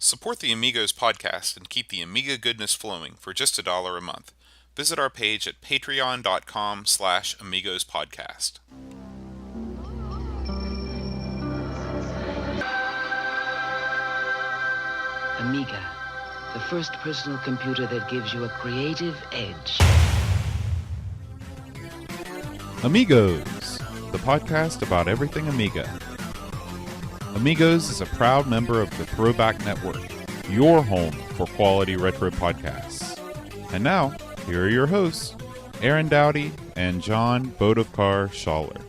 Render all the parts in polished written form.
Support the Amigos podcast and keep the Amiga goodness flowing for just $1 a month. Visit our page at patreon.com/AmigosPodcast. Amiga, the first personal computer that gives you a creative edge. Amigos, the podcast about everything Amiga. Amigos is a proud member of the Throwback Network, your home for quality retro podcasts. And now, here are your hosts, Aaron Dowdy and John Bodovkar Schaller.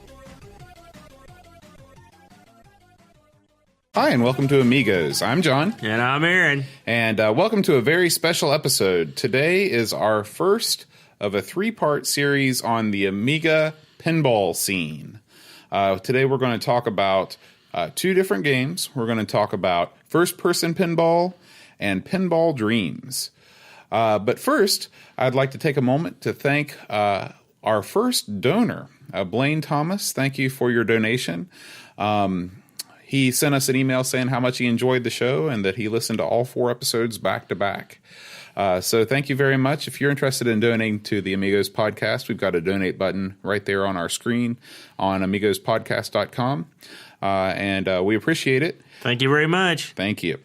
Hi, and welcome to Amigos. I'm John. And I'm Aaron. And welcome to a very special episode. Today is our first of a three-part series on the Amiga pinball scene. Today we're going to talk about two different games. We're going to talk about Person Pinball and Pinball Dreams. But first, I'd like to take a moment to thank our first donor, Blaine Thomas. Thank you for your donation. He sent us an email saying how much he enjoyed the show and that he listened to all 4 episodes back to back. So thank you very much. If you're interested in donating to the Amigos podcast, we've got a donate button right there on our screen on amigospodcast.com. And we appreciate it. Thank you very much. Thank you.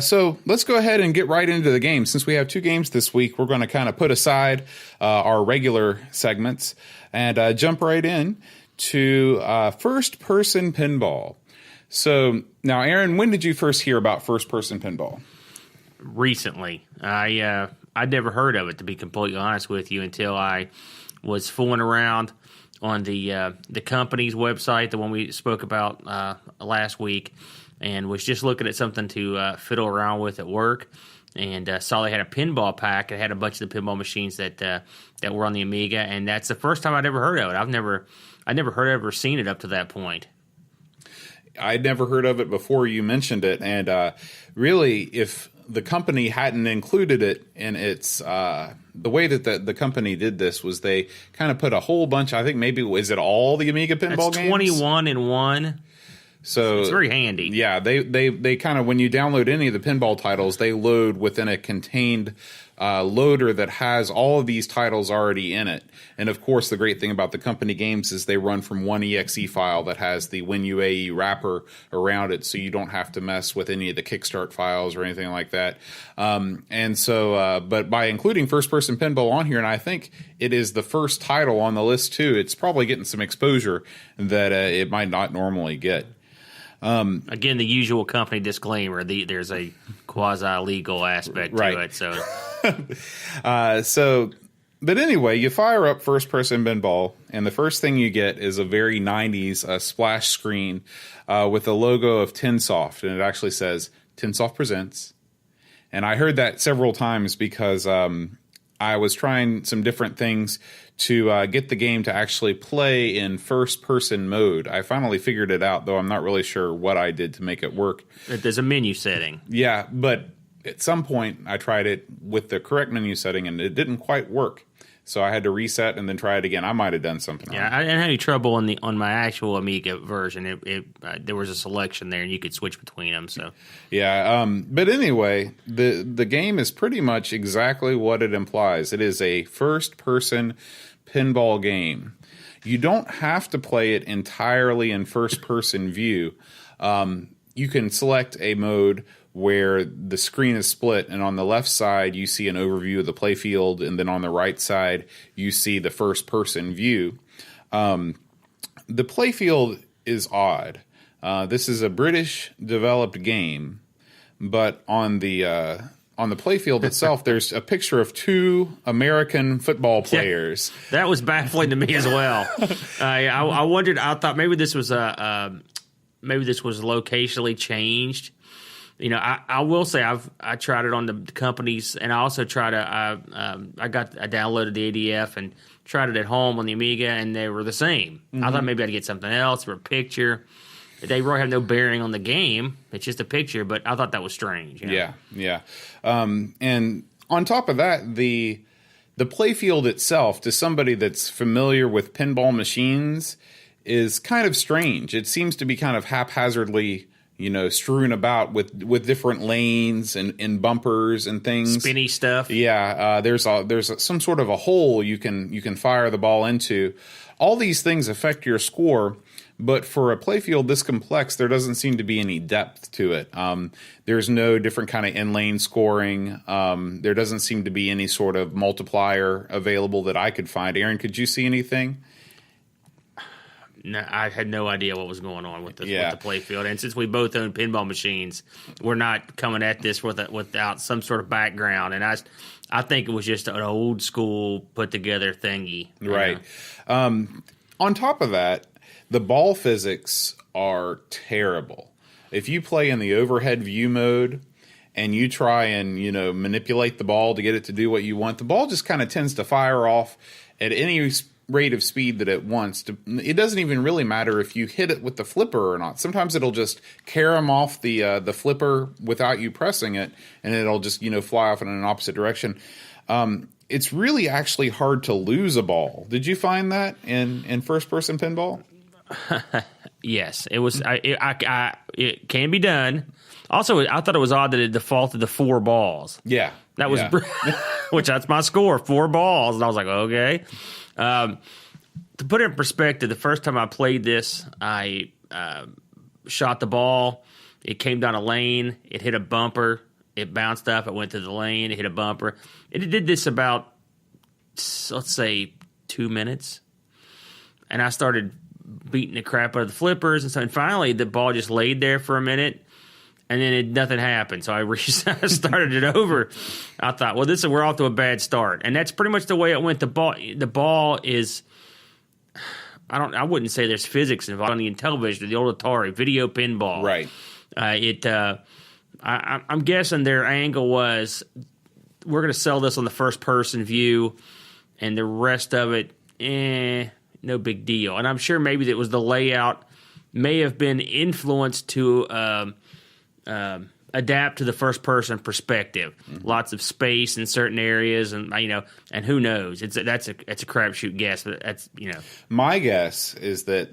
So let's go ahead and get right into the game. Since we have 2 games this week, we're going to kind of put aside our regular segments and jump right in to First Person Pinball. So now, Aaron, when did you first hear about First Person Pinball? Recently. I'd never heard of it, to be completely honest with you, until I was fooling around on the company's website, the one we spoke about last week, and was just looking at something to fiddle around with at work, and saw they had a pinball pack. It had a bunch of the pinball machines that were on the Amiga, and that's the first time I'd ever heard of it. I'd never heard of or seen it up to that point. I'd never heard of it before you mentioned it, and really, if the company hadn't included it in its the way that the company did this was they kind of put a whole bunch. I think maybe is it all the Amiga pinball games? 21 in one. So it's very handy. Yeah, they kind of, when you download any of the pinball titles, they load within a contained loader that has all of these titles already in it. And of course, the great thing about the company games is they run from one exe file that has the WinUAE wrapper around it, so you don't have to mess with any of the Kickstart files or anything like that. But by including First Person Pinball on here, and I think it is the first title on the list too, it's probably getting some exposure that it might not normally get. Again, the usual company disclaimer: there's a quasi-legal aspect to it. But anyway, you fire up First Person Pinball, and the first thing you get is a very 90s splash screen with the logo of Tinsoft, and it actually says Tinsoft Presents. And I heard that several times because I was trying some different things to get the game to actually play in first-person mode. I finally figured it out, though I'm not really sure what I did to make it work. There's a menu setting. Yeah, but at some point I tried it with the correct menu setting, and it didn't quite work. So I had to reset and then try it again. I might have done something. Yeah, I didn't have any trouble on my actual Amiga version. There was a selection there, and you could switch between them. So yeah, but anyway, the game is pretty much exactly what it implies. It is a first-person pinball game. You don't have to play it entirely in first-person view. You can select a mode where the screen is split, and on the left side you see an overview of the playfield, and then on the right side you see the first-person view. The playfield is odd. This is a British-developed game, but on the playfield itself, there's a picture of 2 American football players. Yeah, that was baffling to me as well. I wondered. I thought maybe this was locationally changed. You know, I will say I tried it on the companies, and I also tried I downloaded the ADF and tried it at home on the Amiga, and they were the same. Mm-hmm. I thought maybe I'd get something else or a picture. They really have no bearing on the game. It's just a picture, but I thought that was strange. You know? Yeah. And on top of that, the playfield itself, to somebody that's familiar with pinball machines, is kind of strange. It seems to be kind of haphazardly strewn about with different lanes and bumpers and things. Spinny stuff. Yeah, there's some sort of a hole you can fire the ball into. All these things affect your score, but for a playfield this complex, there doesn't seem to be any depth to it. There's no different kind of in-lane scoring. There doesn't seem to be any sort of multiplier available that I could find. Aaron, could you see anything? No, I had no idea what was going on with the playfield. And since we both own pinball machines, we're not coming at this without some sort of background. And I think it was just an old school put together thingy. Right. On top of that, the ball physics are terrible. If you play in the overhead view mode and you try and, manipulate the ball to get it to do what you want, the ball just kind of tends to fire off at any rate of speed that it wants. It doesn't even really matter if you hit it with the flipper or not. Sometimes it'll just carom off the flipper without you pressing it, and it'll just fly off in an opposite direction. It's really actually hard to lose a ball. Did you find that in first person pinball? Yes, it was. It can be done. Also, I thought it was odd that it defaulted to 4 balls. Yeah, that was which that's my score, 4 balls, and I was like, okay. To put it in perspective, the first time I played this, I shot the ball. It came down a lane. It hit a bumper. It bounced up. It went to the lane. It hit a bumper. It did this about, let's say, 2 minutes. And I started beating the crap out of the flippers. And finally, the ball just laid there for a minute. And then nothing happened. So I started it over. I thought, well, we're off to a bad start. And that's pretty much the way it went. The ball is, I wouldn't say there's physics involved on the Intellivision, the old Atari video pinball. Right. I'm guessing their angle was, we're going to sell this on the first person view, and the rest of it, no big deal. And I'm sure maybe that was the layout may have been influenced to adapt to the first person perspective. Mm-hmm. Lots of space in certain areas, and and who knows? That's a crapshoot guess, but that's My guess is that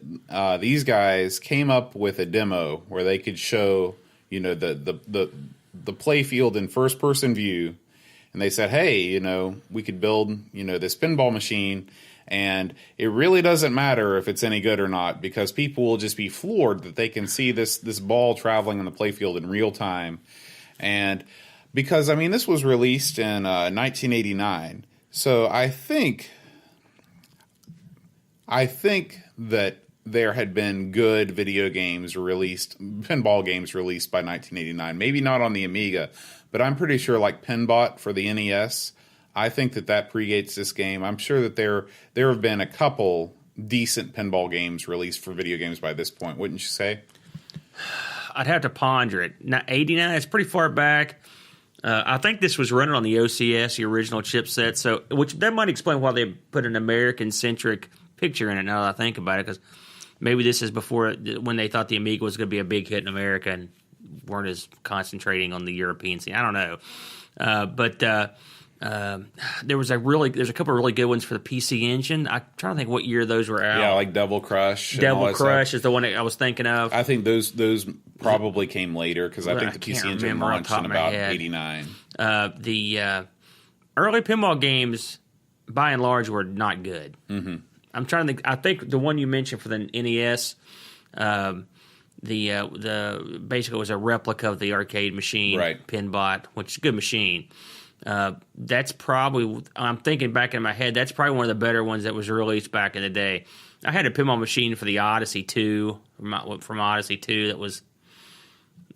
these guys came up with a demo where they could show the play field in first person view, and they said, hey, we could build this pinball machine. And it really doesn't matter if it's any good or not, because people will just be floored that they can see this ball traveling on the playfield in real time. And because, this was released in 1989. So I think that there had been good video games released, pinball games released by 1989. Maybe not on the Amiga, but I'm pretty sure like Pinbot for the NES, I think that predates this game. I'm sure that there have been a couple decent pinball games released for video games by this point, wouldn't you say? I'd have to ponder it. Now, 89, it's pretty far back. I think this was running on the OCS, the original chipset, so which that might explain why they put an American-centric picture in it, now that I think about it, because maybe this is before when they thought the Amiga was going to be a big hit in America and weren't as concentrating on the European scene. I don't know. There's a couple of really good ones for the PC Engine. I'm trying to think what year those were out. Yeah, like Devil Crush. Devil Crush is the one I was thinking of. I think those probably came later, because I think the PC Engine launched in about 89. The early pinball games, by and large, were not good. Mm-hmm. I'm trying to think. I think the one you mentioned for the NES, the basically was a replica of the arcade machine, right. Pinbot, which is a good machine. That's probably, I'm thinking back in my head, that's probably one of the better ones that was released back in the day. I had a pinball machine for the Odyssey 2, from Odyssey 2 that was,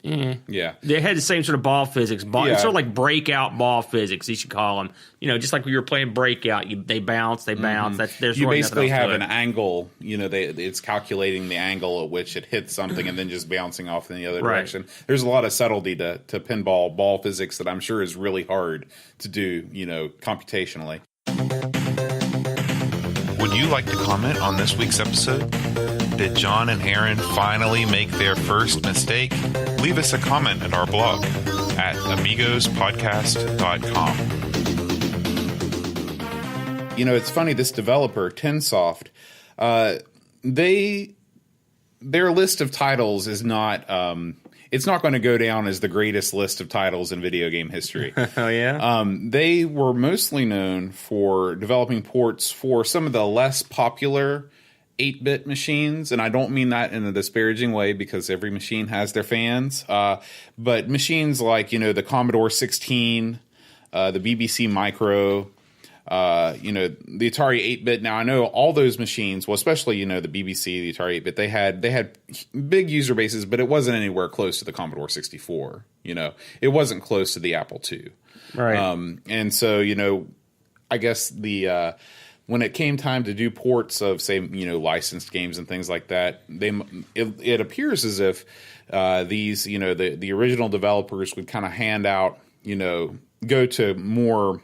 yeah. They had the same sort of ball physics. It's sort of like breakout ball physics, you should call them. Just like when you were playing breakout, they bounce. Mm-hmm. There's you really basically have an it. angle. It's calculating the angle at which it hits something and then just bouncing off in the other direction. There's a lot of subtlety to pinball ball physics that I'm sure is really hard to do, computationally. Would you like to comment on this week's episode? Did John and Aaron finally make their first mistake? Leave us a comment at our blog at amigospodcast.com. It's funny, this developer, Tensoft, their list of titles is not it's not going to go down as the greatest list of titles in video game history. Oh, yeah? They were mostly known for developing ports for some of the less popular 8-bit machines, and I don't mean that in a disparaging way because every machine has their fans, but machines like, the Commodore 16, the BBC Micro, the Atari 8-bit. Now, I know all those machines, well, especially, the BBC, the Atari 8-bit, they had big user bases, but it wasn't anywhere close to the Commodore 64. It wasn't close to the Apple II. Right. And so, I guess when it came time to do ports of, say, licensed games and things like that, it appears as if these, the original developers would kind of hand out, go to more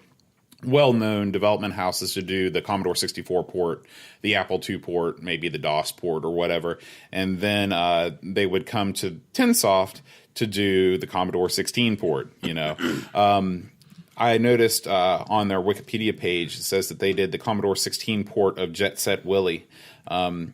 well-known development houses to do the Commodore 64 port, the Apple II port, maybe the DOS port or whatever, and then they would come to Tinsoft to do the Commodore 16 port. I noticed on their Wikipedia page it says that they did the Commodore 16 port of Jet Set Willy. I've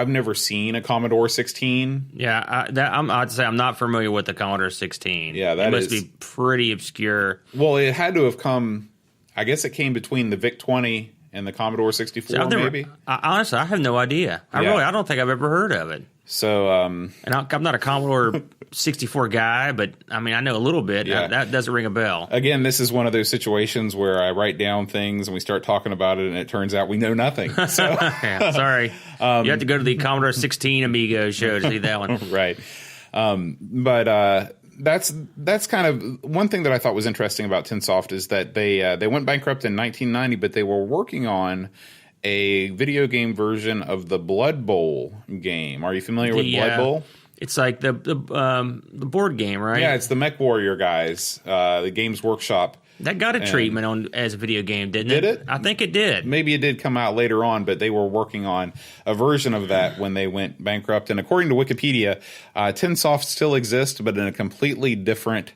never seen a Commodore 16. Yeah, I'd say I'm not familiar with the Commodore 16. Yeah, it must be pretty obscure. Well, it had to have come. I guess it came between the VIC-20 and the Commodore 64, maybe. Honestly, I have no idea. I don't think I've ever heard of it. So, and I'm not a Commodore 64 guy, but I mean, I know a little bit. Yeah. That doesn't ring a bell. Again, this is one of those situations where I write down things and we start talking about it, and it turns out we know nothing. So, yeah, sorry, you have to go to the Commodore 16 Amigo show to see that one. Right. But that's kind of one thing that I thought was interesting about Tinsoft is that they went bankrupt in 1990, but they were working on a video game version of the Blood Bowl game. Are you familiar with Blood Bowl? It's like the board game, right? Yeah, it's the Mech Warrior guys, the Games Workshop. That got a treatment as a video game, didn't it? Did it? I think it did. Maybe it did come out later on, but they were working on a version of that when they went bankrupt. And according to Wikipedia, Tinsoft still exists, but in a completely different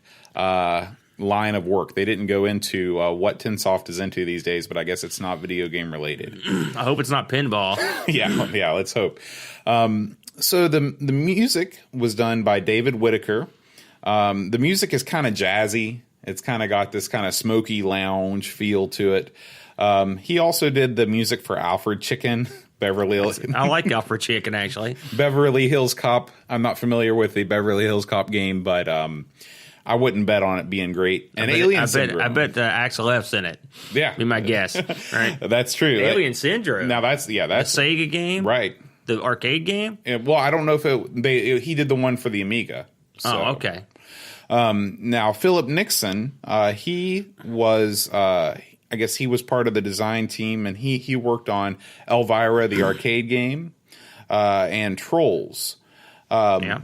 line of work. They didn't go into what Tinsoft is into these days, but I guess it's not video game related. I hope it's not pinball. yeah, let's hope. So the music was done by David Whitaker. The music is kind of jazzy. It's kind of got this kind of smoky lounge feel to it. He also did the music for Alfred Chicken, Beverly Hills. I like Alfred Chicken, actually. Beverly Hills Cop. I'm not familiar with the Beverly Hills Cop game, but I wouldn't bet on it being great. And Alien Syndrome. I bet Axel F's in it. Yeah. Be my guess. Right? That's true. Alien Syndrome. Now that's the Sega game? Right. The arcade game? Well, I don't know if he did the one for the Amiga. So. Oh, okay. Now, Philip Nixon, he was, I guess he was part of the design team, and he worked on Elvira, the arcade game, and Trolls. Yeah.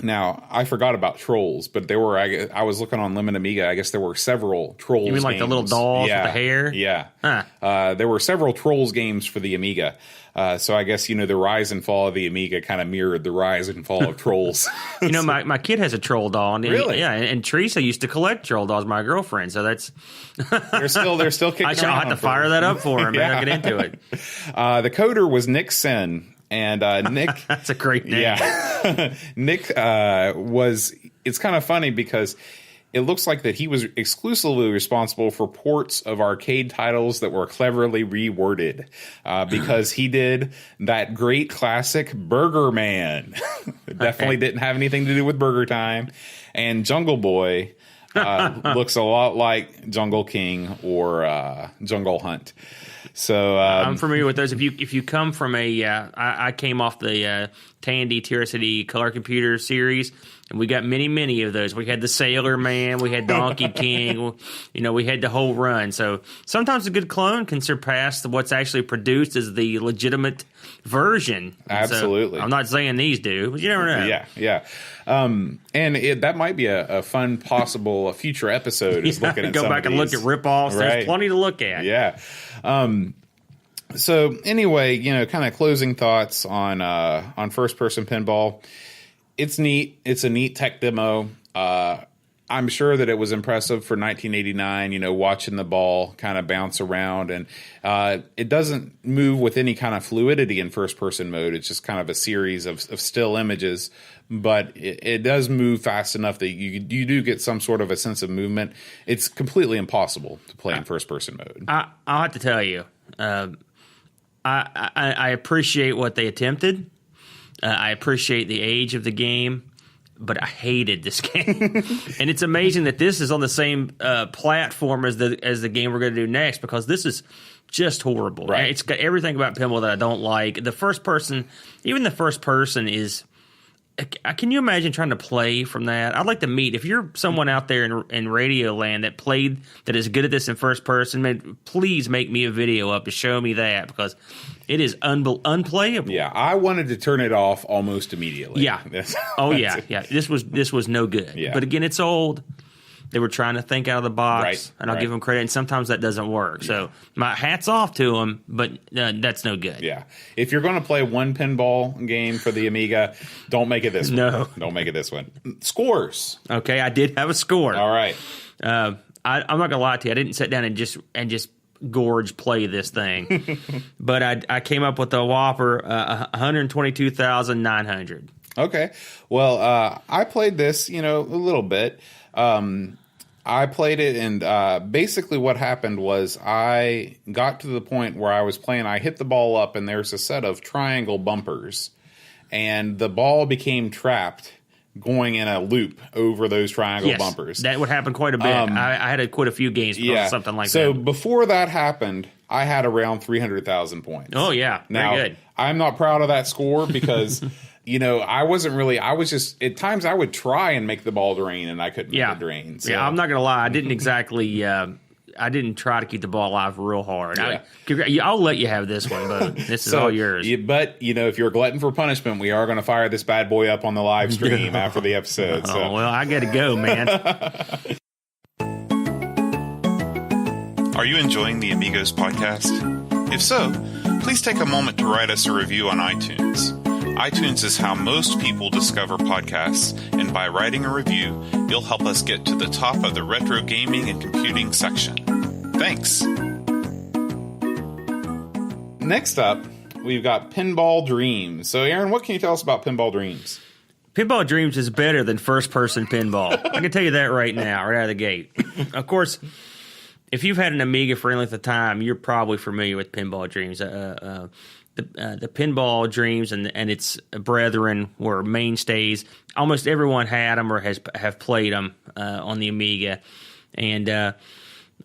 Now, I forgot about Trolls, but there were, I was looking on Lemon Amiga, I guess there were several Trolls games. You mean like the little dolls with the hair? Yeah. Huh. There were several Trolls games for the Amiga. So I guess, the rise and fall of the Amiga kind of mirrored the rise and fall of Trolls. My kid has a troll doll. And really? Yeah, and Teresa used to collect troll dolls, my girlfriend. So that's... they're still kicking around. I'll have to fire that up for him. Yeah. I'll get into it. The coder was Nick Sen. And Nick... That's a great name. Yeah. Nick it's kind of funny because it looks like that he was exclusively responsible for ports of arcade titles that were cleverly reworded because he did that great classic Burger Man. Definitely didn't have anything to do with Burger Time. And Jungle Boy looks a lot like Jungle King or Jungle Hunt. So I'm familiar with those. If you come from I came off the Tandy Tier City Color Computer series, and we got many of those. We had the Sailor Man, we had Donkey King, we had the whole run. So sometimes a good clone can surpass what's actually produced as the legitimate version. Absolutely. So I'm not saying these do, but you never know. Yeah. And that might be a fun possible future episode is looking at go some back of and these. look at rip-offs. Right. There's plenty to look at. Yeah. So anyway, kind of closing thoughts on First Person Pinball. It's neat. It's a neat tech demo. I I'm sure that it was impressive for 1989, watching the ball kind of bounce around. And it doesn't move with any kind of fluidity in first-person mode. It's just kind of a series of still images. But it does move fast enough that you do get some sort of a sense of movement. It's completely impossible to play in first-person mode. I'll have to tell you, I appreciate what they attempted. I appreciate the age of the game, but I hated this game. And it's amazing that this is on the same platform as the game we're going to do next, because this is just horrible. Right. It's got everything about pinball that I don't like. The first person is. Can you imagine trying to play from that? I'd like to meet, if you're someone out there in Radio Land that is good at this in first person, man, please make me a video up to show me that, because it is unplayable. Yeah, I wanted to turn it off almost immediately. Yeah. Yeah. This was no good. Yeah. But again, it's old. They were trying to think out of the box, Right, and I'll give them credit. And sometimes that doesn't work. So my hat's off to them, but that's no good. Yeah. If you're going to play one pinball game for the Amiga, don't make it this one. No. Don't make it this one. Scores. Okay, I did have a score. All right. I'm not gonna lie to you. I didn't sit down and just gorge play this thing, but I came up with a whopper 122,900. Okay. Well, I played this, a little bit. I played it, and basically what happened was I got to the point where I was playing. I hit the ball up, and there's a set of triangle bumpers, and the ball became trapped going in a loop over those triangle bumpers. That would happen quite a bit. I had quite a few games because of something like that. So before that happened, I had around 300,000 points. Oh, yeah. Very good. I'm not proud of that score because... I was just, at times I would try and make the ball drain, and I couldn't make it drain. So. Yeah, I'm not going to lie. I didn't exactly, I didn't try to keep the ball alive real hard. Yeah. I'll let you have this one, but this is all yours. But, if you're a glutton for punishment, we are going to fire this bad boy up on the live stream after the episode. So. Oh, well, I got to go, man. Are you enjoying the Amigos podcast? If so, please take a moment to write us a review on iTunes. iTunes is how most people discover podcasts, and by writing a review, you'll help us get to the top of the retro gaming and computing section. Thanks! Next up, we've got Pinball Dreams. So, Aaron, what can you tell us about Pinball Dreams? Pinball Dreams is better than first-person pinball. I can tell you that right now, right out of the gate. Of course, if you've had an Amiga for any length of time, you're probably familiar with Pinball Dreams. The Pinball Dreams and its brethren were mainstays. Almost everyone had them or have played them on the Amiga, and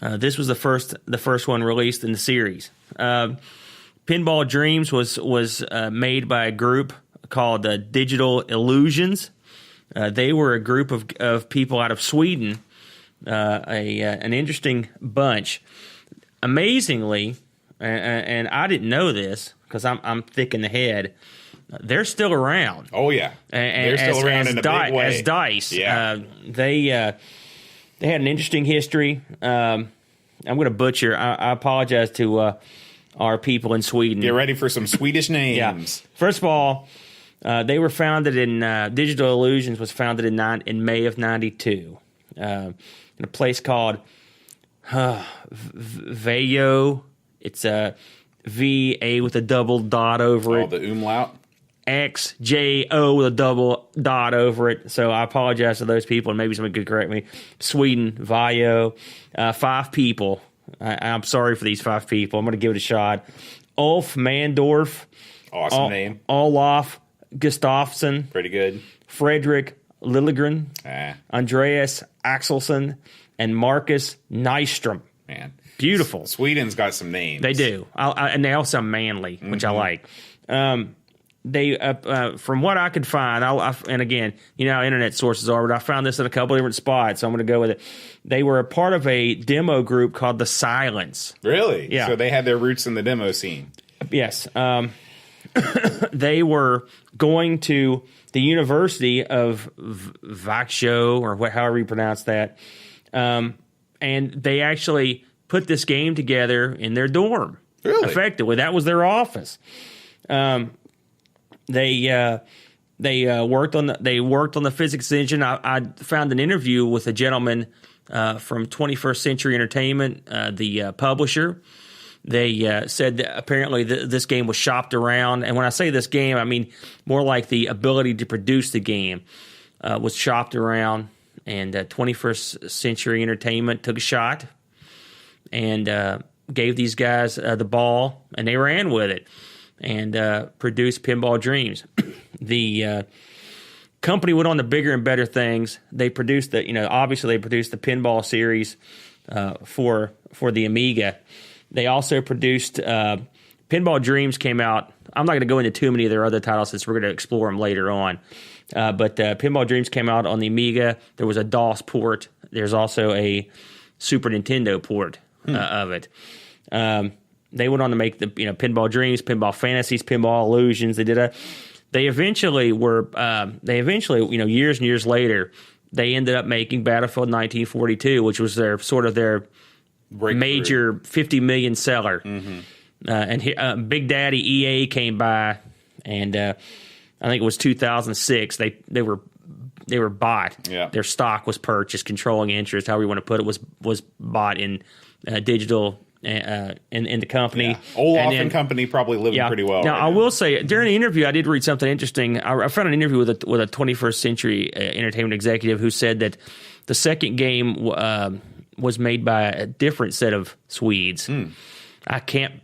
this was the first one released in the series. Pinball Dreams was made by a group called Digital Illusions. They were a group of people out of Sweden, an interesting bunch. Amazingly, and I didn't know this, because I'm thick in the head. They're still around. Oh yeah, they're still around in a big way. As Dice, yeah. They had an interesting history. I'm going to butcher. I apologize to our people in Sweden. Get ready for some Swedish names. Yeah. First of all, they were founded in Digital Illusions was founded in May of '92 in a place called Vejo. It's a VA with a double dot over it. Oh, the umlaut. XJO with a double dot over it. So I apologize to those people, and maybe somebody could correct me. Sweden, Vejo, 5 people. I'm sorry for these 5 people. I'm going to give it a shot. Ulf Mandorf. Awesome name. Olaf Gustafsson. Pretty good. Frederick Lilligren. Andreas Axelsson. And Marcus Nystrom. Man. Beautiful. Sweden's got some names. They do. And they all sound manly, which I like. They, from what I could find, and again, you know how internet sources are, but I found this in a couple different spots, so I'm going to go with it. They were a part of a demo group called The Silence. Really? Yeah. So they had their roots in the demo scene. Yes. They were going to the University of Växjö, or however you pronounce that, and they actually put this game together in their dorm. Really? Effectively. That was their office. They They worked on the physics engine. I found an interview with a gentleman from 21st Century Entertainment, the publisher. They said that apparently this game was shopped around, and when I say this game, I mean more like the ability to produce the game was shopped around. And 21st Century Entertainment took a shot and gave these guys the ball, and they ran with it and produced Pinball Dreams. The company went on to bigger and better things. They produced obviously they produced the pinball series for the Amiga. They also produced Pinball Dreams came out. I'm not going to go into too many of their other titles since we're going to explore them later on. But Pinball Dreams came out on the Amiga. There was a DOS port. There's also a Super Nintendo port of it. They went on to make the Pinball Dreams, Pinball Fantasies, Pinball Illusions. They eventually years and years later, they ended up making Battlefield 1942, which was their major 50 million seller. Mm-hmm. And Big Daddy EA came by, and I think it was 2006. They were bought. Yeah. Their stock was purchased. Controlling interest, however you want to put it, was bought in digital in the company. Yeah. Olaf and company probably living pretty well. Now, right I will say, during the interview, I did read something interesting. I found an interview with a 21st Century Entertainment executive who said that the second game was made by a different set of Swedes. I can't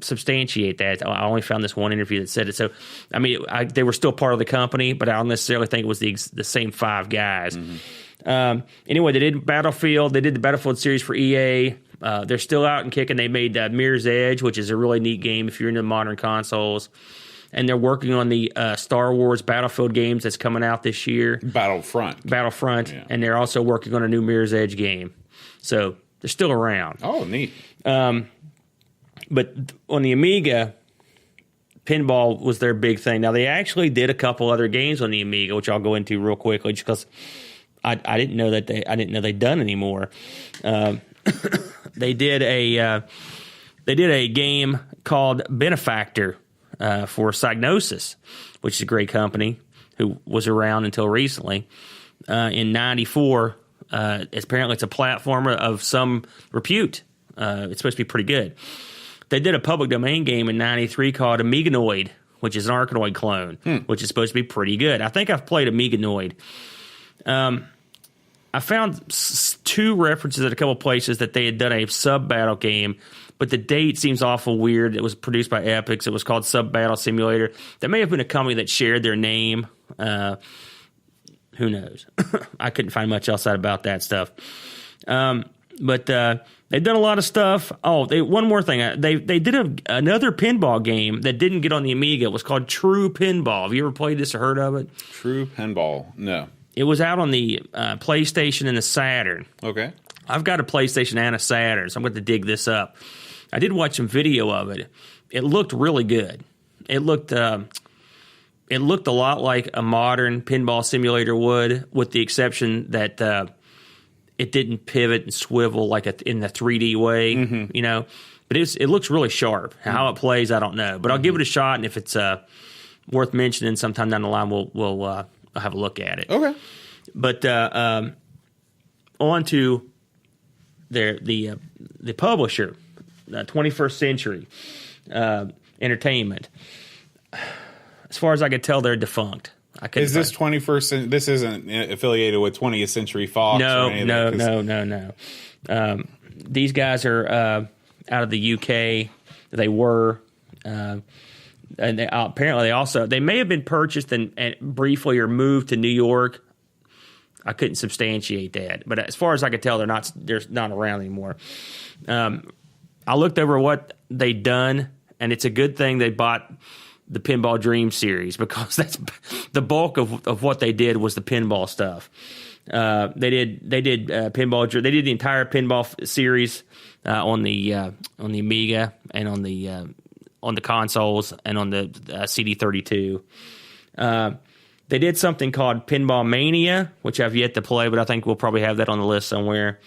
substantiate that. I only found this one interview that said it. So, I mean, they were still part of the company, but I don't necessarily think it was the same five guys. Mm-hmm. Anyway, they did Battlefield. They did the Battlefield series for EA. They're still out and kicking. They made Mirror's Edge, which is a really neat game if you're into modern consoles. And they're working on the Star Wars Battlefield games that's coming out this year. Battlefront. Yeah. And they're also working on a new Mirror's Edge game. So they're still around. Oh, neat. But on the Amiga, pinball was their big thing. Now, they actually did a couple other games on the Amiga, which I'll go into real quickly, just because I didn't know they'd done anymore. They did a game called Benefactor for Psygnosis, which is a great company who was around until recently. In '94, apparently it's a platformer of some repute. It's supposed to be pretty good. They did a public domain game in '93 called Amiganoid, which is an Arkanoid clone, which is supposed to be pretty good. I think I've played Amiganoid. I found two references at a couple places that they had done a sub-battle game, but the date seems awful weird. It was produced by Epix. It was called Sub-Battle Simulator. That may have been a company that shared their name. Who knows? I couldn't find much else out about that stuff. But they've done a lot of stuff. Oh, one more thing. They did another pinball game that didn't get on the Amiga. It was called True Pinball. Have you ever played this or heard of it? True Pinball. No. It was out on the PlayStation and the Saturn. Okay. I've got a PlayStation and a Saturn, so I'm going to dig this up. I did watch some video of it. It looked really good. It looked a lot like a modern pinball simulator would, with the exception that it didn't pivot and swivel like in the 3D way, you know. But it looks really sharp. How it plays, I don't know. But I'll give it a shot, and if it's worth mentioning sometime down the line, we'll have a look at it. Okay. But on to the publisher, 21st Century Entertainment. As far as I could tell, they're defunct. Is this 21st? This isn't affiliated with 20th Century Fox? No. These guys are out of the UK. They were. And apparently they may have been purchased and briefly or moved to New York. I couldn't substantiate that, but as far as I could tell, they're not around anymore. I looked over what they'd done, and it's a good thing they bought the Pinball Dreams series, because that's the bulk of what they did was the pinball stuff. They did pinball. They did the entire pinball series on the Amiga and on the consoles and on the CD32. They did something called Pinball Mania, which I've yet to play, but I think we'll probably have that on the list somewhere.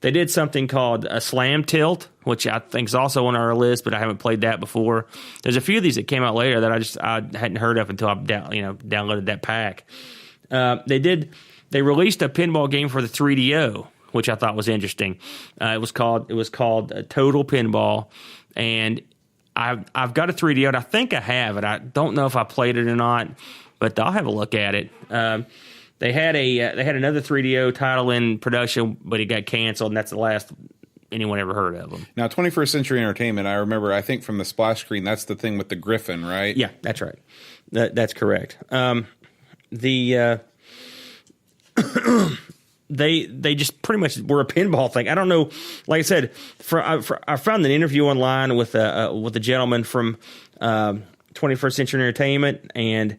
They did something called a Slam Tilt, which I think is also on our list, but I haven't played that before. There's a few of these that came out later that I hadn't heard of until I downloaded that pack. They released a pinball game for the 3DO, which I thought was interesting. It was called Total Pinball, and I've got a 3DO, and I think I have it. I don't know if I played it or not, but I'll have a look at it. They had another 3DO title in production, but it got canceled, and that's the last anyone ever heard of them. Now, 21st Century Entertainment, I remember, I think from the splash screen, that's the thing with the Griffin, right? Yeah, that's right. That's correct. They just pretty much were a pinball thing. I don't know. Like I said, I found an interview online with a gentleman from 21st Century Entertainment, and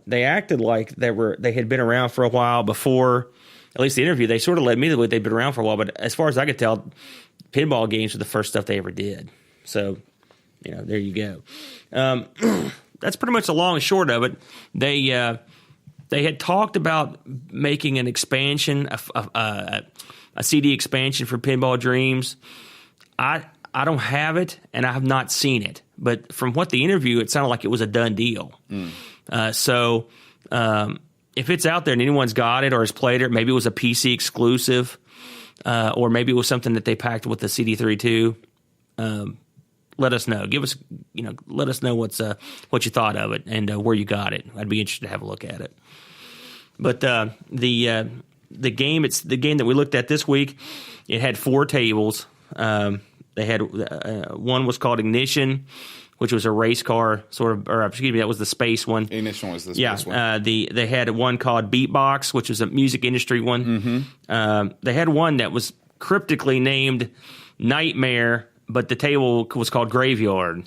they acted like they had been around for a while before. At least the interview, they sort of led me to believe they'd been around for a while. But as far as I could tell, pinball games were the first stuff they ever did. So, there you go. That's pretty much the long and short of it. They had talked about making an expansion, a CD expansion for Pinball Dreams. I don't have it, and I have not seen it. But from what the interview, it sounded like it was a done deal. So if it's out there and anyone's got it or has played it, maybe it was a PC exclusive, or maybe it was something that they packed with the CD3 too. Let us know. Let us know what you thought of it and where you got it. I'd be interested to have a look at it. But the game, it's the game that we looked at this week. It had 4 tables. They had one was called Ignition, which was a race car that was the space one. Ignition was the space one. They had one called Beatbox, which was a music industry one. They had one that was cryptically named Nightmare, but the table was called Graveyard.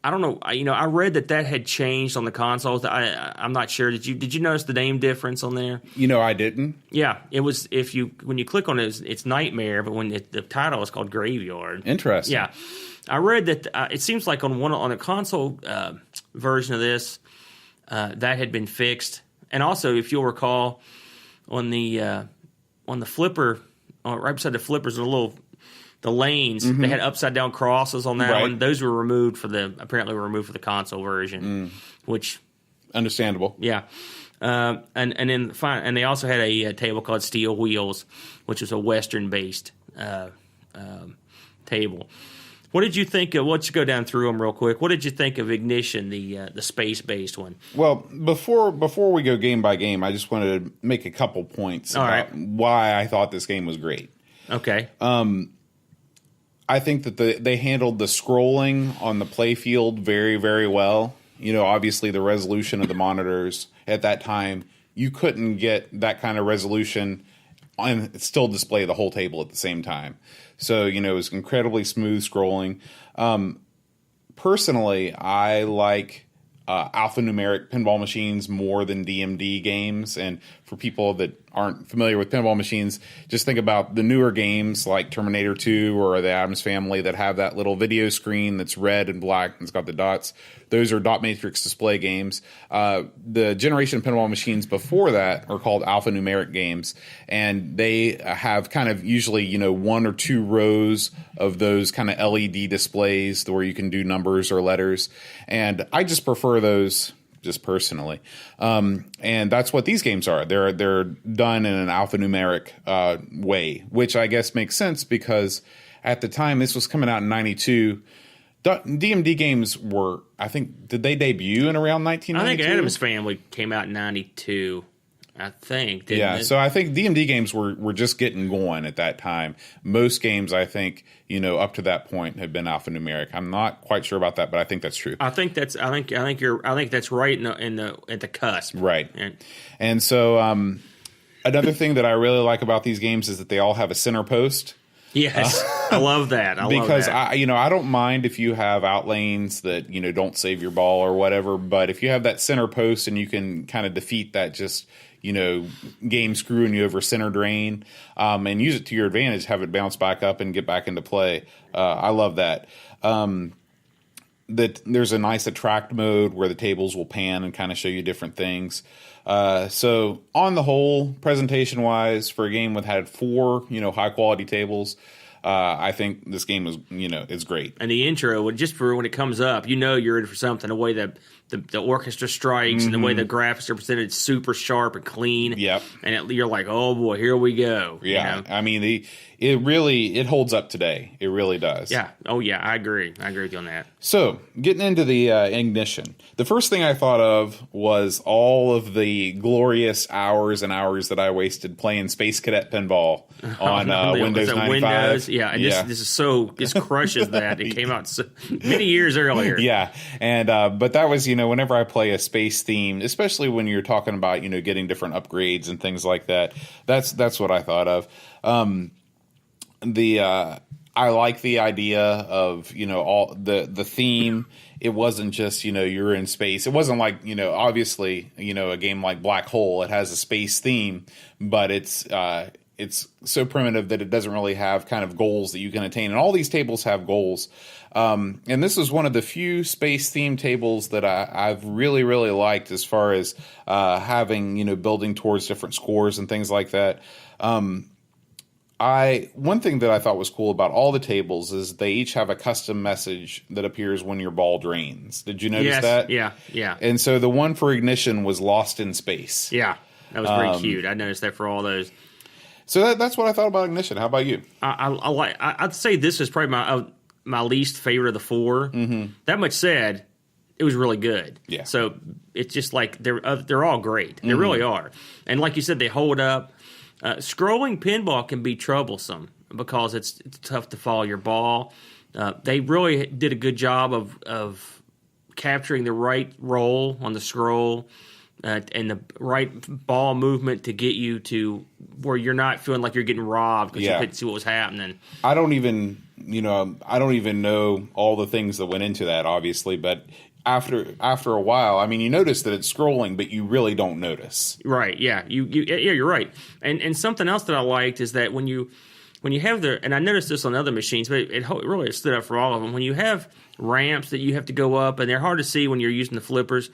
I don't know. I read that had changed on the consoles. I'm not sure. Did you notice the name difference on there? I didn't. Yeah, it was. When you click on it, it's Nightmare, but when the title is called Graveyard. Interesting. Yeah, I read that. It seems like on a console version of this, that had been fixed, and also if you'll recall, on the flipper, right beside the flippers, the lanes, they had upside down crosses on that one. Those were apparently removed for the console version, which understandable. Yeah, and they also had a table called Steel Wheels, which was a Western based table. What did you think of? Let's go down through them real quick. What did you think of Ignition, the space based one? Well, before we go game by game, I just wanted to make a couple points about why I thought this game was great. Okay. I think that they handled the scrolling on the play field very, very well. Obviously the resolution of the monitors at that time, you couldn't get that kind of resolution and still display the whole table at the same time. So, it was incredibly smooth scrolling. Personally, I like alphanumeric pinball machines more than DMD games. And for people that aren't familiar with pinball machines, just think about the newer games like Terminator 2 or the Addams Family that have that little video screen that's red and black and it's got the dots. Those are dot matrix display games. The generation of pinball machines before that are called alphanumeric games, and they have kind of usually 1 or 2 rows of those kind of LED displays where you can do numbers or letters, and I just prefer those just personally. And that's what these games are. They're done in an alphanumeric way, which I guess makes sense because at the time this was coming out in 92. DMD games were, I think, did they debut in around 1992? I think Addams Family came out in 92, I think. So I think DMD games were just getting going at that time. Most games, I think, up to that point have been alphanumeric. I'm not quite sure about that, but I think that's true. I think that's right at the cusp. Right. And so another thing that I really like about these games is that they all have a center post. Yes, I love that. Because I don't mind if you have outlanes that don't save your ball or whatever, but if you have that center post and you can kind of defeat that just game screwing you over center drain, and use it to your advantage, have it bounce back up and get back into play. I love that. that there's a nice attract mode where the tables will pan and kind of show you different things. So on the whole, presentation wise, for a game that had 4, high quality tables, I think this game is great. And the intro, just for when it comes up, you're in for something. The way that the orchestra strikes and the way the graphics are presented, it's super sharp and clean. Yep. And you're like, oh boy, here we go. Yeah. I mean, it holds up today. It really does. Yeah. Oh yeah, I agree. I agree with you on that. So getting into the ignition, the first thing I thought of was all of the glorious hours and hours that I wasted playing Space Cadet Pinball on Windows 95. Windows, yeah. And this crushes that. It came out so many years earlier. Yeah. And but that was, whenever I play a space theme, especially when you're talking about, getting different upgrades and things like that, that's what I thought of. I like the idea of, all the theme. It wasn't just, you're in space. It wasn't like, obviously, a game like Black Hole, it has a space theme, but it's so primitive that it doesn't really have kind of goals that you can attain. And all these tables have goals. And this is one of the few space themed tables that I've really, really liked as far as having, building towards different scores and things like that. One thing that I thought was cool about all the tables is they each have a custom message that appears when your ball drains. Did you notice that? Yeah, yeah. And so the one for ignition was Lost in Space. Yeah, that was very cute. I noticed that for all those. So that's what I thought about ignition. How about you? I'd say this is probably my least favorite of the 4. Mm-hmm. That much said, it was really good. Yeah. So it's just like they're all great. They really are. And like you said, they hold up. Scrolling pinball can be troublesome because it's tough to follow your ball. They really did a good job of capturing the right roll on the scroll and the right ball movement to get you to where you're not feeling like you're getting robbed because you couldn't see what was happening. I don't even know all the things that went into that, obviously, but after a while, I mean, you notice that it's scrolling, but you really don't notice. Right? Yeah. You're right. And something else that I liked is that when you have and I noticed this on other machines, but it really stood up for all of them. When you have ramps that you have to go up, and they're hard to see when you're using the flippers,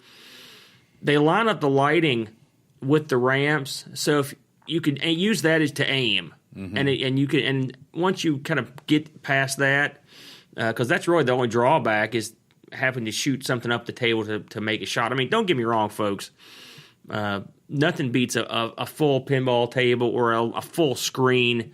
they line up the lighting with the ramps, so if you can use that as to aim, and once you kind of get past that, because that's really the only drawback is having to shoot something up the table to make a shot. I mean, don't get me wrong, folks. Nothing beats a full pinball table or a full screen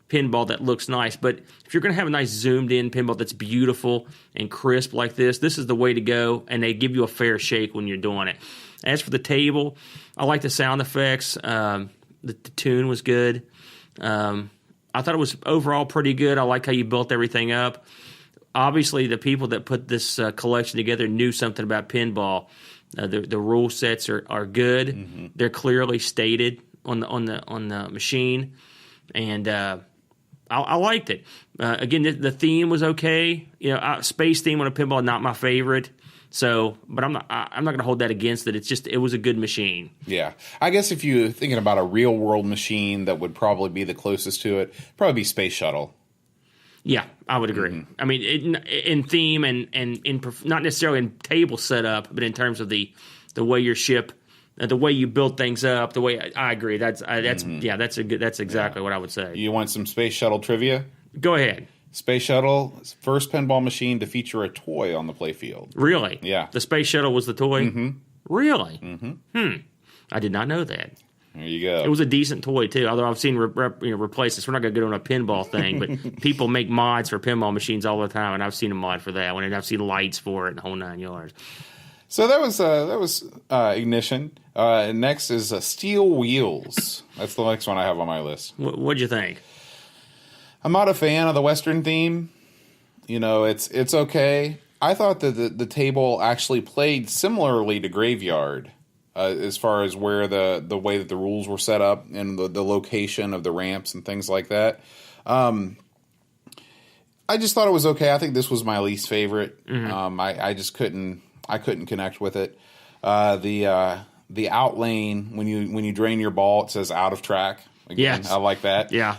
pinball that looks nice. But if you're going to have a nice zoomed-in pinball that's beautiful and crisp like this is the way to go, and they give you a fair shake when you're doing it. As for the table, I like the sound effects. The tune was good. I thought it was overall pretty good. I like how you built everything up. Obviously, the people that put this collection together knew something about pinball. The rule sets are good. Mm-hmm. They're clearly stated on the machine, and I liked it. Again, the theme was okay. Space theme on a pinball not my favorite. So, but I'm not going to hold that against it. It was a good machine. Yeah, I guess if you're thinking about a real world machine that would probably be the closest to it, probably be Space Shuttle. Yeah, I would agree. Mm-hmm. I mean, in theme and in not necessarily in table setup, but in terms of the way your ship, the way you build things up, the way I agree. That's exactly what I would say. You want some Space Shuttle trivia? Go ahead. Space Shuttle, first pinball machine to feature a toy on the playfield. Really? Yeah. The Space Shuttle was the toy? Mm-hmm. Really? Mm-hmm. I did not know that. There you go. It was a decent toy, too, although I've seen replace We're not going to get on a pinball thing, but people make mods for pinball machines all the time, and I've seen a mod for that one, and I've seen lights for it and the whole 9 yards. So that was Ignition. Next is Steel Wheels. That's the next one I have on my list. What'd you think? I'm not a fan of the Western theme. It's okay. I thought that the table actually played similarly to Graveyard as far as where the way that the rules were set up and the location of the ramps and things like that. I just thought it was okay. I think this was my least favorite. Mm-hmm. I just couldn't connect with it. The out lane when you drain your ball, it says out of track. Again, Yes. I like that. Yeah.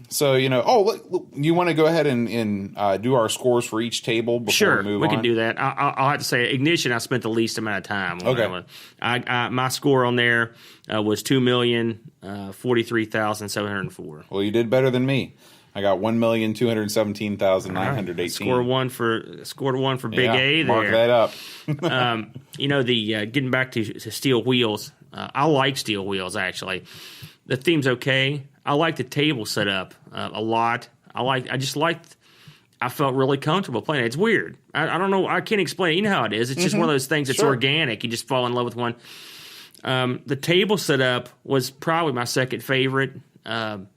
So, look, you want to go ahead and do our scores for each table before Sure, we move we on? can do that. I'll have to say, Ignition, I spent the least amount of time on. Okay. My score on there was 2,043,704. Well, you did better than me. I got 1,217,918. Scored one for Big A there. Mark that up. Getting back to steel wheels, I like steel wheels, actually. The theme's okay. I like the table setup a lot. I felt really comfortable playing it. It's weird. I don't know. I can't explain it. You know how it is. It's just one of those things that's Sure. organic. You just fall in love with one. The table setup was probably my second favorite. One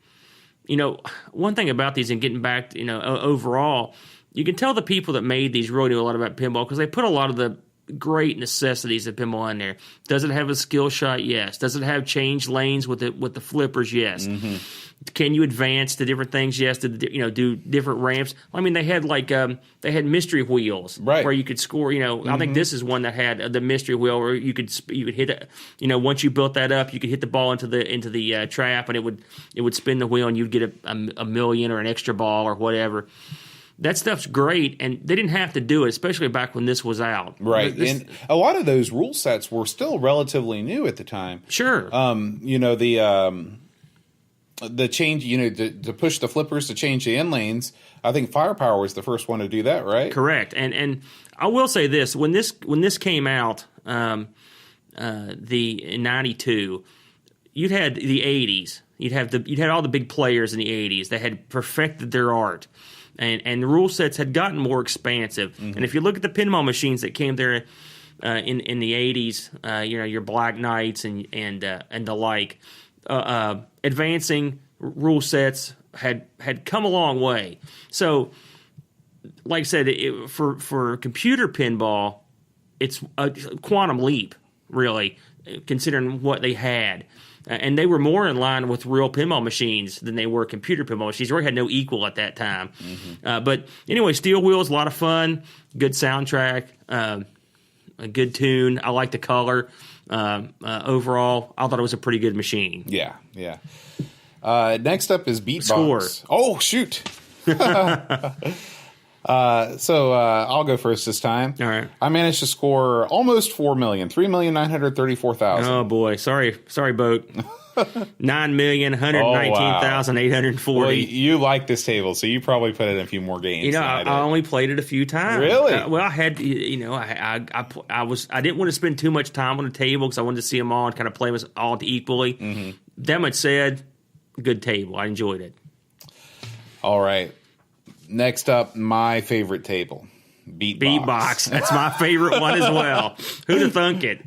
thing about these and getting back, overall, you can tell the people that made these really knew a lot about pinball because they put a lot of the great necessities of pinball in there. Does it have a skill shot? Yes. Does it have change lanes with the flippers? Yes. Mm-hmm. Can you advance to different things? Yes. To do different ramps. I mean, they had they had mystery wheels where you could score. I think this is one that had the mystery wheel where you could hit it. Once you built that up, you could hit the ball into the trap and it would spin the wheel and you'd get a million or an extra ball or whatever. That stuff's great, and they didn't have to do it, especially back when this was out. Right, and a lot of those rule sets were still relatively new at the time. Sure. The change, to push the flippers to change the end lanes. I think Firepower was the first one to do that, right? Correct. And I will say this: when this came out, in '92, you'd had the '80s. You'd had all the big players in the '80s. They had perfected their art. And the rule sets had gotten more expansive. Mm-hmm. And if you look at the pinball machines that came there in the 80s, your Black Knights and the like, advancing rule sets had come a long way. So, like I said, for computer pinball, it's a quantum leap, really, considering what they had. And they were more in line with real pinball machines than they were computer pinball machines. They really had no equal at that time. Mm-hmm. But anyway, Steel Wheels, a lot of fun, good soundtrack, a good tune. I like the color. Overall, I thought it was a pretty good machine. Yeah. Next up is Beatbox. Score. Oh, shoot. So I'll go first this time. All right. I managed to score almost 4 million, 3,934,000. Oh boy, sorry, Boat. 9,119,840. Well, you like this table, so you probably put it in a few more games. I only played it a few times. Really? I had, I didn't want to spend too much time on the table because I wanted to see them all and kind of play them all equally. Mm-hmm. That much said, good table. I enjoyed it. All right. Next up, my favorite table, Beatbox. That's my favorite one as well. Who'd have thunk it?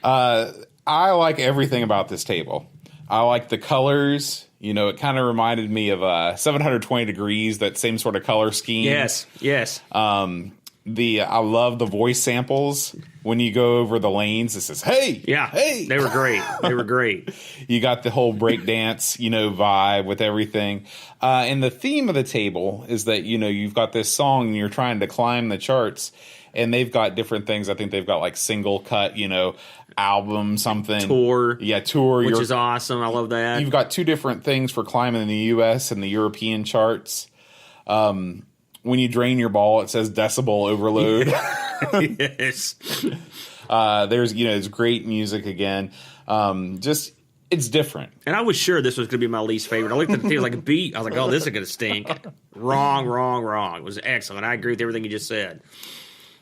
I like everything about this table. I like the colors. It kind of reminded me of 720 Degrees, that same sort of color scheme. Yes. I love the voice samples when you go over the lanes. It says, "Hey, yeah, hey." They were great. You got the whole breakdance, vibe with everything. And the theme of the table is that you've got this song and you're trying to climb the charts, and they've got different things. I think they've got like single cut, album something tour, which is awesome. I love that. You've got two different things for climbing in the U.S. and the European charts. When you drain your ball, it says decibel overload. Yes. There's it's great music again. It's different. And I was sure this was going to be my least favorite. I looked at the thing like a beat. I was like, oh, this is going to stink. Wrong. It was excellent. I agree with everything you just said.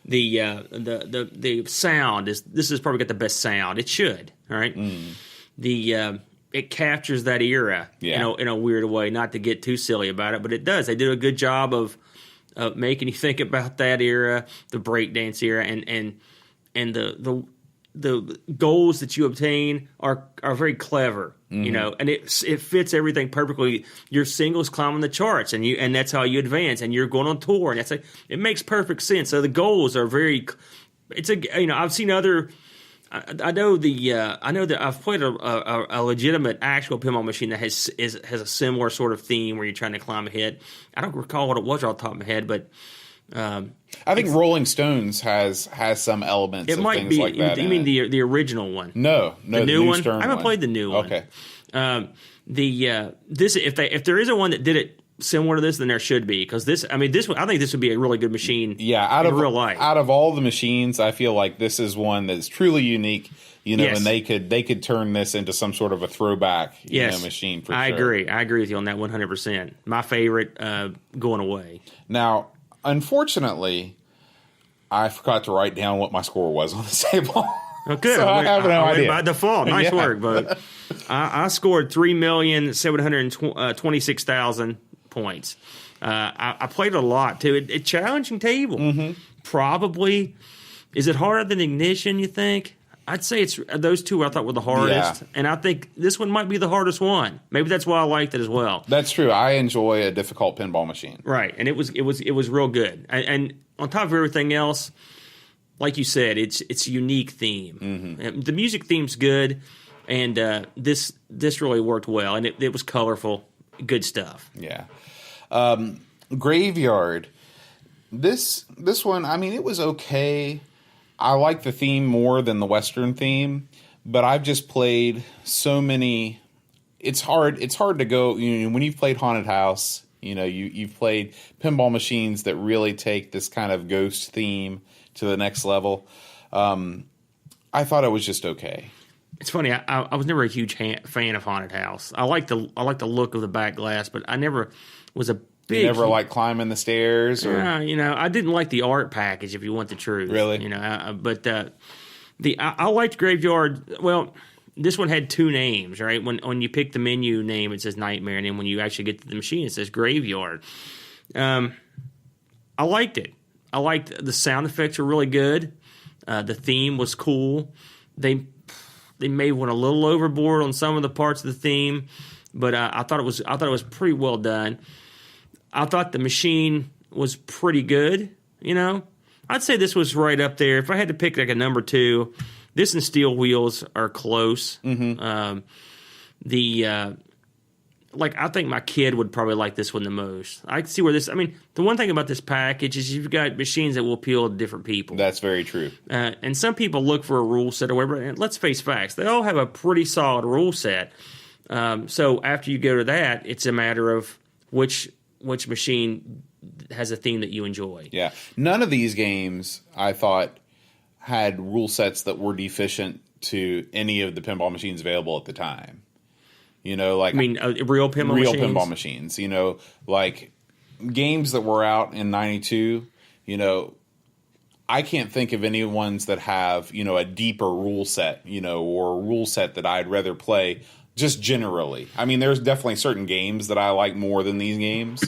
The sound this has probably got the best sound. It should. All right. It captures that era in a weird way. Not to get too silly about it, but it does. They did a good job of making you think about that era, the breakdance era, and the goals that you obtain are very clever. Mm-hmm. And it fits everything perfectly. Your singles climbing the charts, and that's how you advance, and you're going on tour, and it makes perfect sense. So the goals are very. I've seen other. I know that I've played a legitimate actual pinball machine that has a similar sort of theme where you're trying to climb a hit. I don't recall what it was off the top of my head, but I think Rolling Stones has some elements It of might things be. like that. You mean the original one? No, the new one. Stern I haven't played the new one. Okay. This if there is a one that did it similar to this, then there should be, because this one, I think this would be a really good machine. Yeah, out of real life. Out of all the machines, I feel like this is one that's truly unique. Yes. And they could turn this into some sort of a throwback machine. For I sure. agree. I agree with you on that 100%. My favorite going away. Now, unfortunately, I forgot to write down what my score was on the table. Okay, So I have no idea. by default. Nice Yeah. work, but I scored 3,726,000 points. I played a lot too. A challenging table. Mm-hmm. Probably. Is it harder than Ignition, you think? I'd say it's those two I thought were the hardest, and I think this one might be the hardest one. Maybe that's why I liked it as well. That's true. I enjoy a difficult pinball machine. Right, and it was real good. And on top of everything else, like you said, it's a unique theme. Mm-hmm. The music theme's good, and this really worked well, and it was colorful, good stuff. Yeah. Graveyard. This one, I mean, it was okay. I like the theme more than the Western theme, but I've just played so many. It's hard to go. When you've played Haunted House, you've played pinball machines that really take this kind of ghost theme to the next level. I thought it was just okay. It's funny. I was never a huge fan of Haunted House. I like the look of the back glass, but I never was a big. You never like climbing the stairs, or I didn't like the art package. If you want the truth, really, but I liked Graveyard. Well, this one had two names, right? When you pick the menu name, it says Nightmare, and then when you actually get to the machine, it says Graveyard. I liked it. I liked the sound effects were really good. The theme was cool. They may have went a little overboard on some of the parts of the theme, but I thought it was pretty well done. I thought the machine was pretty good. I'd say this was right up there. If I had to pick like a number 2, this and Steel Wheels are close. Mm-hmm. I think my kid would probably like this one the most. I can see where this. I mean, the one thing about this package is you've got machines that will appeal to different people. That's very true. And some people look for a rule set or whatever. And let's face facts; they all have a pretty solid rule set. So after you go to that, it's a matter of which machine has a theme that you enjoy. Yeah, none of these games I thought had rule sets that were deficient to any of the pinball machines available at the time. Like I mean, real pinball machines. Like games that were out in '92. I can't think of any ones that have a deeper rule set. Or a rule set that I'd rather play. Just generally, I mean, there's definitely certain games that I like more than these games.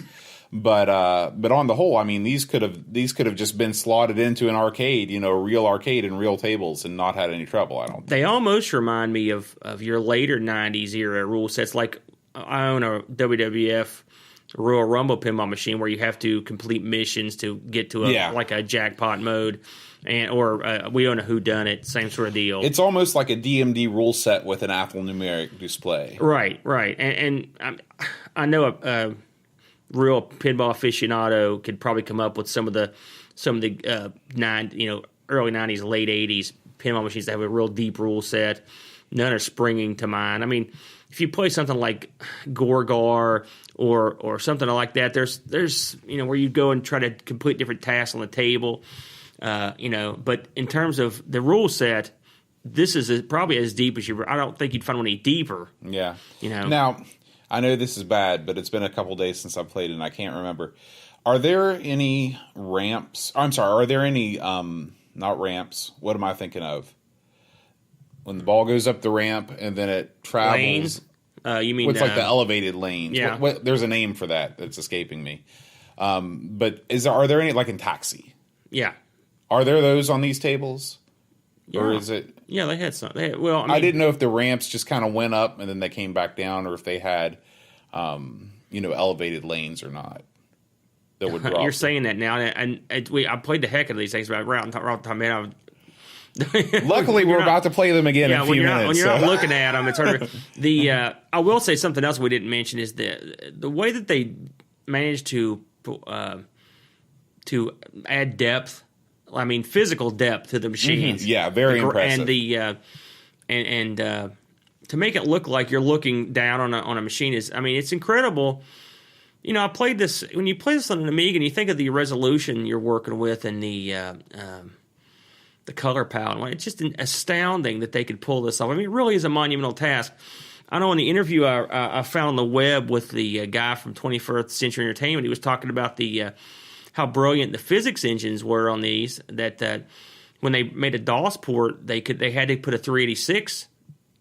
But on the whole, I mean, these could have just been slotted into an arcade, real arcade and real tables, and not had any trouble. I don't think. They almost remind me of your later '90s era rule sets. Like I own a WWF Royal Rumble pinball machine where you have to complete missions to get to like a jackpot mode, or we own a whodunit, same sort of deal. It's almost like a DMD rule set with an alphanumeric display. Right, and I know a real pinball aficionado could probably come up with some of the early '90s, late '80s pinball machines that have a real deep rule set. None are springing to mind. I mean, if you play something like Gorgar or something like that, there's where you go and try to complete different tasks on the table, But in terms of the rule set, this is probably as deep as you. I don't think you'd find one any deeper. Yeah. Now, I know this is bad, but it's been a couple days since I've played it, and I can't remember. Are there any ramps? I'm sorry. Are there any not ramps? What am I thinking of? When the ball goes up the ramp and then it travels. Lanes? You mean what's like the elevated lanes? Yeah. There's a name for that that's escaping me. But are there any, like in Taxi? Yeah. Are there those on these tables? Yeah. Or is it? Yeah, they had some. I didn't know if the ramps just kind of went up and then they came back down, or if they had, elevated lanes or not. That would drop. You're saying that now, and I played the heck out of these things, but right on top of my head, Luckily, we're about to play them again in a few minutes. When you're not looking at them, it's hard. I will say something else we didn't mention is the way that they managed to to add depth. I mean, physical depth to the machines. Yeah, very impressive. And the to make it look like you're looking down on a machine is, I mean, it's incredible. You know, I played this when you play this on an Amiga, and you think of the resolution you're working with and the color palette. It's just astounding that they could pull this off. I mean, it really is a monumental task. I know in the interview I found on the web with the guy from 21st Century Entertainment, he was talking about the how brilliant the physics engines were on these. That when they made a DOS port, they had to put a 386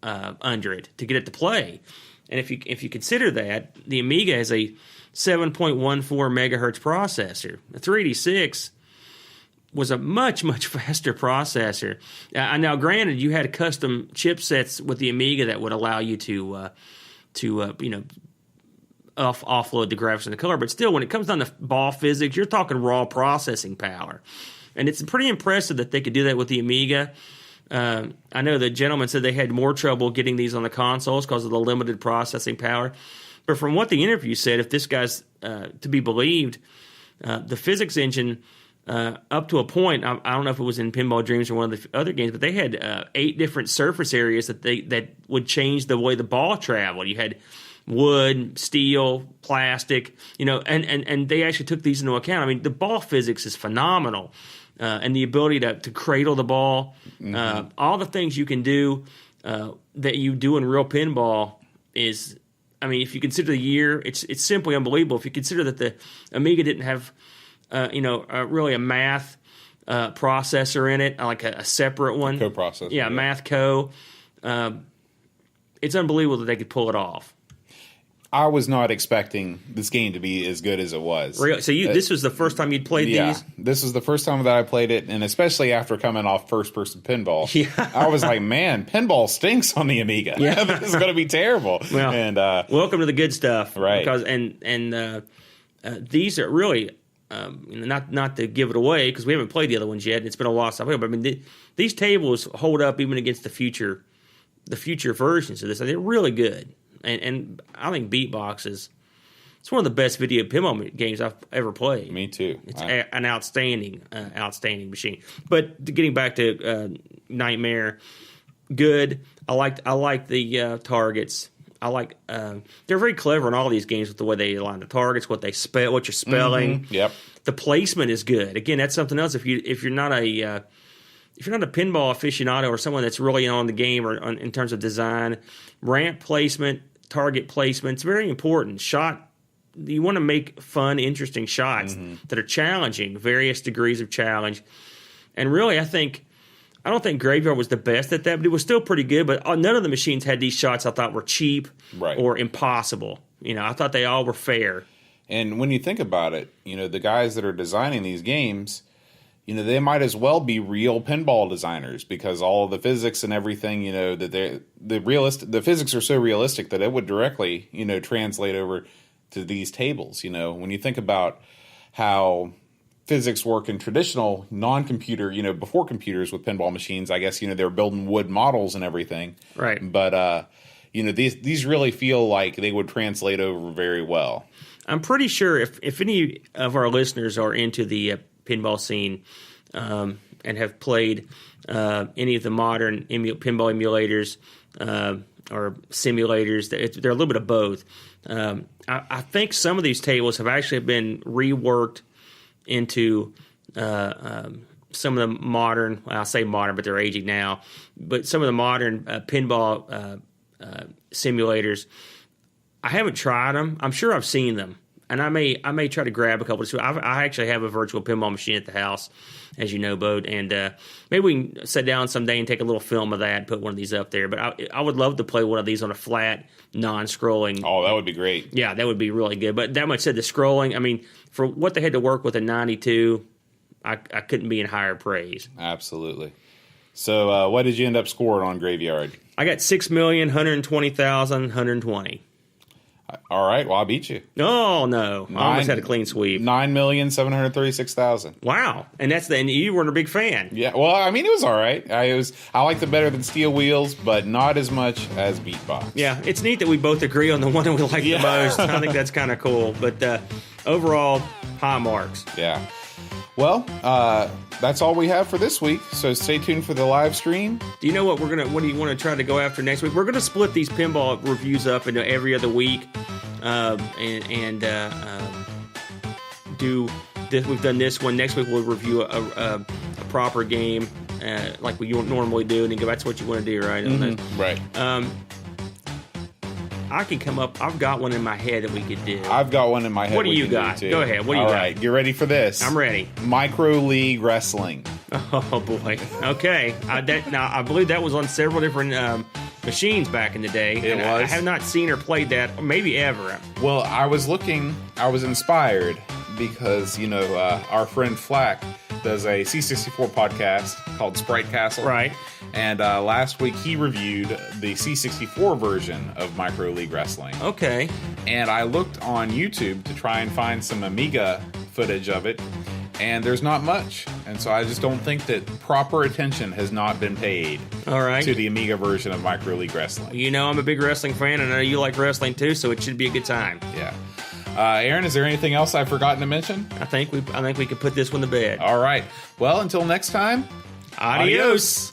under it to get it to play. And if you consider that, the Amiga has a 7.14 megahertz processor. The 386 was a much, much faster processor. Now, granted, you had custom chipsets with the Amiga that would allow you to offload the graphics and the color, but still, when it comes down to ball physics, you're talking raw processing power. And it's pretty impressive that they could do that with the Amiga. I know the gentleman said they had more trouble getting these on the consoles because of the limited processing power. But from what the interview said, if this guy's to be believed, the physics engine, up to a point, I don't know if it was in Pinball Dreams or one of the other games, but they had 8 different surface areas that would change the way the ball traveled. You had wood, steel, plastic, and they actually took these into account. I mean, the ball physics is phenomenal. And the ability to cradle the ball, all the things you can do that you do in real pinball is, I mean, if you consider the year, it's simply unbelievable. If you consider that the Amiga didn't have, really a math processor in it, like a separate one. Co-processor. Yeah, Math Co. It's unbelievable that they could pull it off. I was not expecting this game to be as good as it was. Really? So this was the first time you'd played these? Yeah, this was the first time that I played it, and especially after coming off first-person pinball. Yeah. I was like, man, pinball stinks on the Amiga. Yeah. This is going to be terrible. Well, and welcome to the good stuff. Right. Because these are really, not to give it away, because we haven't played the other ones yet. It's been a while since I played, but I mean, these tables hold up even against the future versions of this. They're really good. And I think Beatbox it's one of the best video pinball games I've ever played. Me too. It's an outstanding machine. But getting back to Nightmare, good. I like the targets. I like they're very clever in all these games with the way they align the targets, what you're spelling. Mm-hmm. Yep. The placement is good. Again, that's something else. If you're not a pinball aficionado or someone that's really on the game or in terms of design, ramp placement, target placement, it's very important. You want to make fun, interesting shots that are challenging, various degrees of challenge. And really, I don't think Graveyard was the best at that, but it was still pretty good. But none of the machines had these shots I thought were cheap or impossible. I thought they all were fair. And when you think about it, the guys that are designing these games, they might as well be real pinball designers, because all of the physics and everything, that the physics are so realistic that it would directly, translate over to these tables. When you think about how physics work in traditional non-computer, before computers with pinball machines, I guess, they were building wood models and everything. Right. But, these really feel like they would translate over very well. I'm pretty sure if any of our listeners are into the pinball scene and have played any of the modern pinball emulators or simulators, they're a little bit of both. I think some of these tables have actually been reworked into some of the modern, I'll say modern, but they're aging now, but some of the modern pinball simulators. I haven't tried them. I'm sure I've seen them. And I may try to grab a couple. I actually have a virtual pinball machine at the house, as you know, Bode. And maybe we can sit down someday and take a little film of that and put one of these up there. But I would love to play one of these on a flat, non-scrolling. Oh, that would be great. Yeah, that would be really good. But that much said, the scrolling, I mean, for what they had to work with in 92, I couldn't be in higher praise. Absolutely. So what did you end up scoring on Graveyard? I got 6,120,120. All right, well, I beat you. Oh, no. I almost had a clean sweep. 9,736,000. Wow. And you weren't a big fan. Yeah, well, I mean, it was all right. I liked it better than Steel Wheels, but not as much as Beatbox. Yeah, it's neat that we both agree on the one that we like the most. I think that's kind of cool. But overall, high marks. Yeah. Well, that's all we have for this week. So stay tuned for the live stream. Do you know what What do you want to try to go after next week? We're gonna split these pinball reviews up into every other week, and do this. We've done this one. Next week we'll review a proper game, like we normally do, and then go. That's what you want to do, right? Right. I can come up. I've got one in my head that we could do. I've got one in my head. What do you got? Go ahead. What do you got? All right, you ready for this? I'm ready. Micro League Wrestling. Oh boy. Okay. Now I believe that was on several different machines back in the day. It was. I have not seen or played that, maybe ever. Well, I was inspired because, our friend Flack does a C64 podcast called Sprite Castle. Right. And last week he reviewed the C64 version of Micro League Wrestling. Okay. And I looked on YouTube to try and find some Amiga footage of it, and there's not much. And so I just don't think that proper attention has not been paid to the Amiga version of Micro League Wrestling. You know, I'm a big wrestling fan, and I know you like wrestling too, so it should be a good time. Yeah. Aaron, is there anything else I've forgotten to mention? I think we could put this one to bed. All right. Well, until next time, Adios.